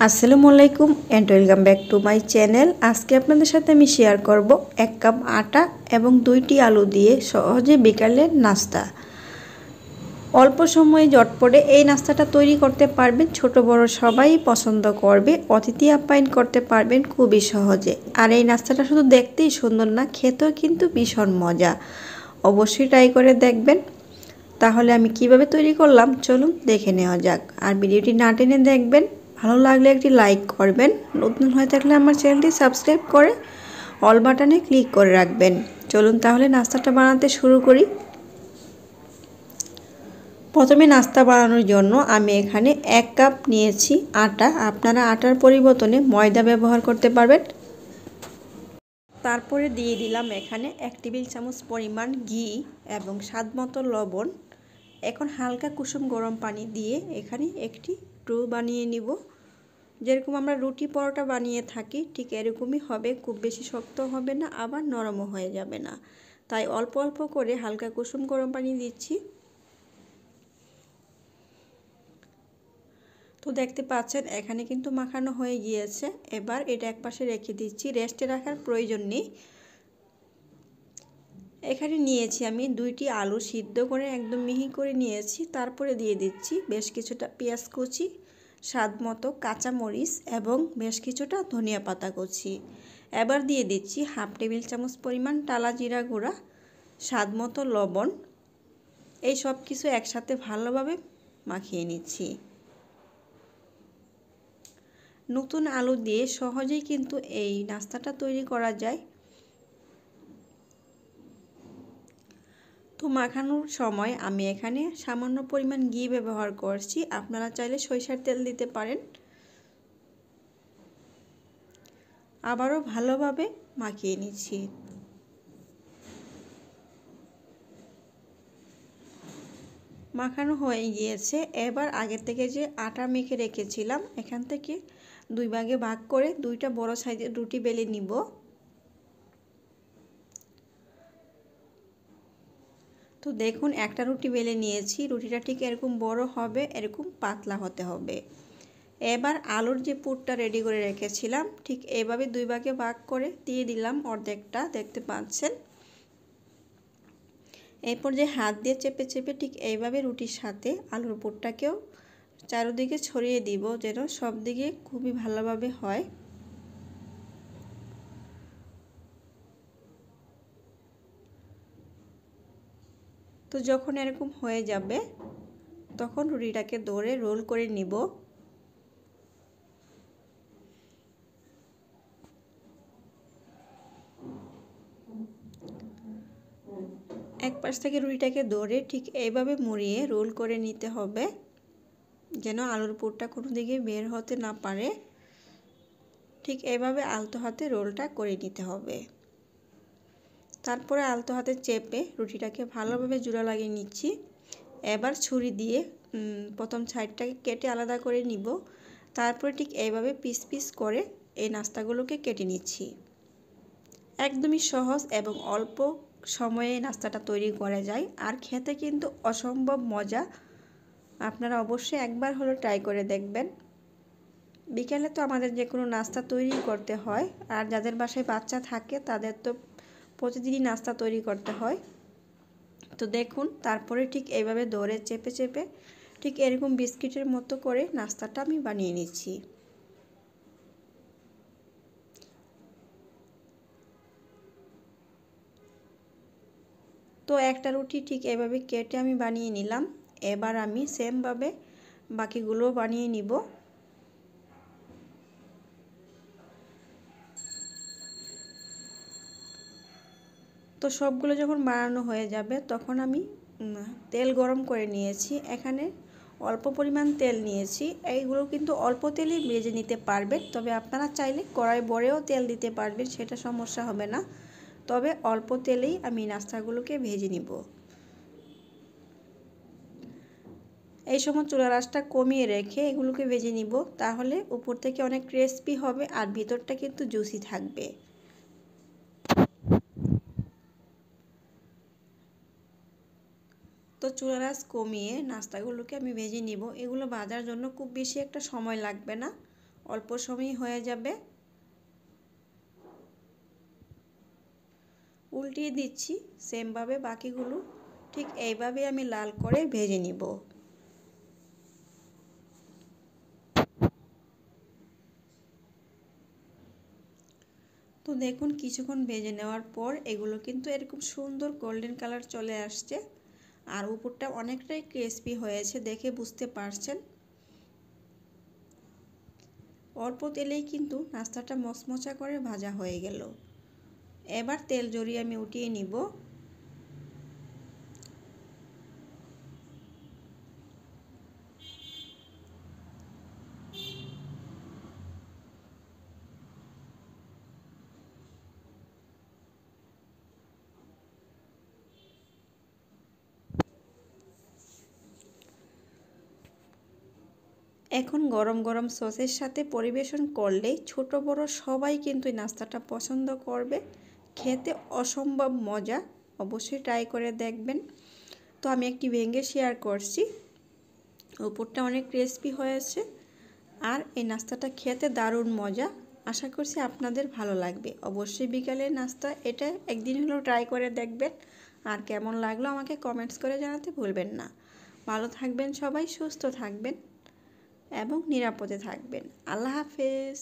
আসসালামু আলাইকুম and welcome back to my channel. আজকে আপনাদের সাথে আমি শেয়ার করব 1 কাপ আটা এবং 2টি আলু দিয়ে সহজে বিকালের নাস্তা। অল্প সময়ে ঝটপটে এই নাস্তাটা তৈরি করতে পারবেন, ছোট বড় সবাই পছন্দ করবে। অতিথি আপ্যায়ন করতে পারবেন খুবই সহজে। আর এই নাস্তাটা শুধু দেখতেই সুন্দর না, খেতেও কিন্তু ভীষণ মজা। অবশ্যই ট্রাই করে দেখবেন। তাহলে আমি কিভাবে তৈরি করলাম চলুন দেখে নেওয়া যাক। আর ভিডিওটি না টেনে দেখবেন। ভালো লাগলে একটি লাইক করবেন, নতুন হয়ে থাকলে আমার চ্যানেলটি সাবস্ক্রাইব করে অল বাটনে ক্লিক করে রাখবেন। চলুন তাহলে নাস্তাটা বানাতে শুরু করি। প্রথমে নাস্তা বানানোর জন্য আমি এখানে 1 কাপ নিয়েছি আটা। আপনারা আটার পরিবর্তে ময়দা ব্যবহার করতে পারবেন। তারপরে দিয়ে দিলাম এখানে 1 টেবিল চামচ পরিমাণ ঘি এবং স্বাদমতো লবণ। এখন হালকা কুসুম গরম পানি দিয়ে এখানে একটি ডো বানিয়ে নিব। যেরকম আমরা রুটি পরোটা বানিয়ে থাকি ঠিক এরকমই হবে, খুব বেশি শক্ত হবে না আবার নরমও হয়ে যাবে না। তাই অল্প অল্প করে হালকা কুসুম গরম পানি দিচ্ছি। তো দেখতে পাচ্ছেন এখানে কিন্তু মাখানো হয়ে গিয়েছে। এবার এটা একপাশে রেখে দিচ্ছি, রেস্টে রাখার প্রয়োজন নেই। এখানে নিয়েছি আমি 2টি আলু সিদ্ধ করে একদম মিহি করে নিয়েছি। তারপরে দিয়ে দিচ্ছি বেশ কিছুটা পেঁয়াজ কুচি, স্বাদমতো কাঁচামরিচ এবং বেশ কিছুটা ধনিয়া পাতা কুচি। এবার দিয়ে দিচ্ছি 1/2 টেবিল চামচ পরিমাণ টালা জিরা গুঁড়া, স্বাদমতো লবণ। এই সব কিছু একসাথে ভালোভাবে মাখিয়ে নিচ্ছি। নতুন আলু দিয়ে সহজেই কিন্তু এই নাস্তাটা তৈরি করা যায়। তো মাখানোর সময় আমি এখানে সামান্য পরিমাণ ঘি ব্যবহার করছি। আপনারা চাইলে সরিষার তেল দিতে পারেন। আবারও ভালোভাবে মাখিয়ে নিচ্ছি। মাখানো হয়ে গিয়েছে। এবার আগে থেকে যে আটা মেখে রেখেছিলাম এখান থেকে 2 ভাগে ভাগ করে 2টা বড় সাইজের রুটি বেলে নিব। তো দেখুন একটা রুটি বেলে নিয়েছি। রুটিটা ঠিক এরকম বড় হবে, এরকম পাতলা হতে হবে। এবার আলুর যে পুরটা রেডি করে রেখেছিলাম ঠিক এইভাবে 2 ভাগে ভাগ করে দিয়ে দিলাম অর্ধেকটা, দেখতে পাচ্ছেন। এরপর যে হাত দিয়ে চেপে চেপে ঠিক এইভাবে রুটির সাথে আলুর পুরটাকেও চারদিকে ছড়িয়ে দিব যেন সব দিকে খুবই ভালোভাবে হয়। তো যখন এরকম হয়ে যাবে তখন রুটিটাকে ধরে রোল করে নিব। এক পাশ থেকে রুটিটাকে ধরে ঠিক এইভাবে মুড়িয়ে রোল করে নিতে হবে যেন আলুর পুরটা কোনো দিকে বের হতে না পারে। ঠিক এইভাবে আলতো হাতে রোলটা করে নিতে হবে। তারপরে আলতো হাতে চেপে রুটিটাকে ভালোভাবে জোড়া লাগিয়ে নিচ্ছি। এবার ছুরি দিয়ে প্রথম সাইডটাকে কেটে আলাদা করে নিব। তারপরে ঠিক এইভাবে পিস পিস করে এই নাস্তাগুলোকে কেটে নিচ্ছি। একদমই সহজ এবং অল্প সময়ে নাস্তাটা তৈরি করা যায় আর খেতে কিন্তু অসম্ভব মজা। আপনারা অবশ্যই একবার হলো ট্রাই করে দেখবেন। বিকেলে তো আমাদের যে কোনো নাস্তা তৈরি করতে হয়, আর যাদের বাসায় বাচ্চা থাকে তাদের তো প্রতিদিনই নাস্তা তৈরি করতে হয়। তো দেখুন তারপরে ঠিক এইভাবে ধরে চেপে চেপে ঠিক এরকম বিস্কিটের মতো করে নাস্তাটা আমি বানিয়ে নিচ্ছি। তো একটা রুটি ঠিক এভাবে কেটে আমি বানিয়ে নিলাম। এবার আমি সেমভাবে বাকিগুলো বানিয়ে নিব। তো সবগুলো যখন বানানো হয়ে যাবে তখন আমি তেল গরম করে নিয়েছি। এখানে অল্প পরিমাণ তেল নিয়েছি। এইগুলো কিন্তু অল্প তেলেই ভেজে নিতে পারবেন, তবে আপনারা চাইলে কড়াই বড়েও তেল দিতে পারবেন, সেটা সমস্যা হবে না। তবে অল্প তেলেই আমি নাস্তাগুলোকে ভেজে নিব। এই সময় চুলার আঁচটা কমিয়ে রেখে এগুলোকে ভেজে নিব, তাহলে উপর থেকে অনেক ক্রিস্পি হবে আর ভিতরটা কিন্তু জুসি থাকবে। তো চুলার আঁচ কমিয়ে নাস্তাগুলোকে আমি ভেজে নিব। এগুলো ভাজার জন্য খুব বেশি একটা সময় লাগবে না, অল্প সময় হয়ে যাবে। উল্টিয়ে দিচ্ছি সেমভাবে বাকিগুলো ঠিক এইভাবে আমি লাল করে ভেজে নিব। তো দেখুন কিছুক্ষণ ভেজে নেওয়ার পর এগুলো কিন্তু এরকম সুন্দর গোল্ডেন কালার চলে আসছে আর উপরটা অনেকটাই ক্রিস্পি হয়েছে, দেখে বুঝতে পারছেন। অল্প তেলেই কিন্তু নাস্তাটা মচমচা করে ভাজা হয়ে গেল। এবার তেল ঝরিয়ে আমি উঠিয়ে নিব। এখন গরম গরম সসের সাথে পরিবেশন করলে ছোট বড় সবাই কিন্তু এই নাস্তাটা পছন্দ করবে। খেতে অসম্ভব মজা, অবশ্যই ট্রাই করে দেখবেন। তো আমি একটি ভেঙে শেয়ার করছি, উপরটা অনেক ক্রিস্পি হয়েছে আর এই নাস্তাটা খেতে দারুণ মজা। আশা করছি আপনাদের ভালো লাগবে। অবশ্যই বিকালের নাস্তা এটা একদিন হলেও ট্রাই করে দেখবেন আর কেমন লাগলো আমাকে কমেন্টস করে জানাতে ভুলবেন না। ভালো থাকবেন সবাই, সুস্থ থাকবেন এবং নিরাপদে থাকবেন। আল্লাহ হাফেজ।